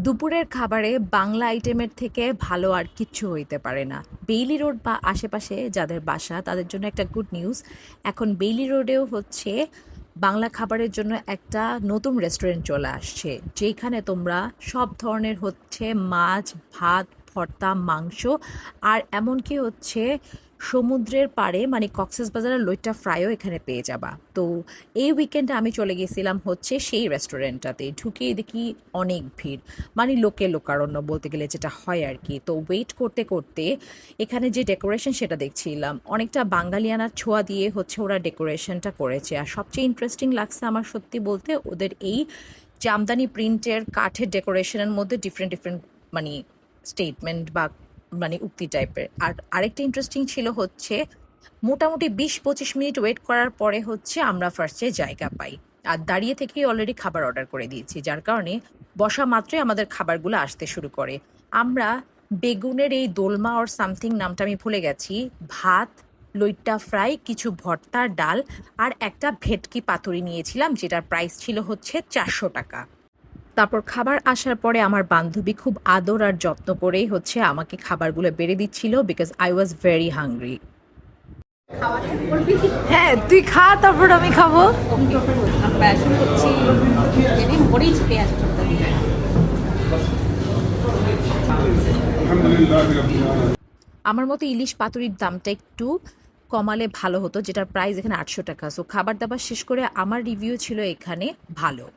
দুপুরের খাবারে বাংলা আইটেমের থেকে ভালো আর কিচ্ছু হইতে পারে না। বেইলি রোড বা আশেপাশে যাদের বাসা তাদের জন্য একটা গুড নিউজ। এখন বেইলি রোডেও হচ্ছে বাংলা খাবারের জন্য একটা নতুন রেস্টুরেন্ট চলে আসছে, যেখানে তোমরা সব ধরনের হচ্ছে মাছ, ভাত, ভর্তা, মাংস আর এমনকি হচ্ছে সমুদ্রের পাড়ে মানে কক্সবাজারের লইট্টা ফ্রাইও এখানে পেয়ে যাবা। তো এই উইকেন্ডে আমি চলে গেছিলাম হচ্ছে সেই রেস্টুরেন্টটাতে, ঢুকেই দেখি অনেক ভিড়, মানে লোকে লোকারণ্য বলতে গেলে যেটা হয় আর কি। তো ওয়েট করতে করতে এখানে যে ডেকোরেশন সেটা দেখছিলাম, অনেকটা বাঙালিয়ানার ছোঁয়া দিয়ে হচ্ছে ওরা ডেকোরেশনটা করেছে। আর সবচেয়ে ইন্টারেস্টিং লাগছে আমার সত্যি বলতে ওদের এই জামদানি প্রিন্টের কাঠের ডেকোরেশনের মধ্যে ডিফারেন্ট ডিফারেন্ট মানে স্টেটমেন্ট বা মানে উক্তি টাইপের। আর আরেকটা ইন্টারেস্টিং ছিল হচ্ছে মোটামুটি ২০-২৫ মিনিট ওয়েট করার পরে হচ্ছে আমরা ফার্স্টে জায়গা পাই। আর দাঁড়িয়ে থেকেই অলরেডি খাবার অর্ডার করে দিয়েছি, যার কারণে বসা মাত্রই আমাদের খাবারগুলো আসতে শুরু করে। আমরা বেগুনের এই দোলমা অর সামথিং নামটা আমি ভুলে গেছি, ভাত, লইট্টা ফ্রাই, কিছু ভর্তা, ডাল আর একটা ভেটকি পাতুরি নিয়েছিলাম, যেটার প্রাইস ছিল হচ্ছে ৪০০ টাকা। তারপর খাবার আসার পরে আমার বান্ধবী খুব আদর আর যত্ন করেই হচ্ছে আমাকে খাবারগুলো বেড়ে দিচ্ছিল, because I was very hungry. খাওয়া শুরু করবি? হ্যাঁ, তুই খা, তারপর আমি খাবো। আমরা শুরু করছি। যেদিন মরিচ পেঁয়াজ করতে হবে। আমার মতো ইলিশ পাতুরির দামটা একটু কমালে ভালো হতো, যেটার প্রাইস এখানে ৮০০ টাকা। সো খাবার দাবার শেষ করে আমার রিভিউ ছিল এখানে ভালো।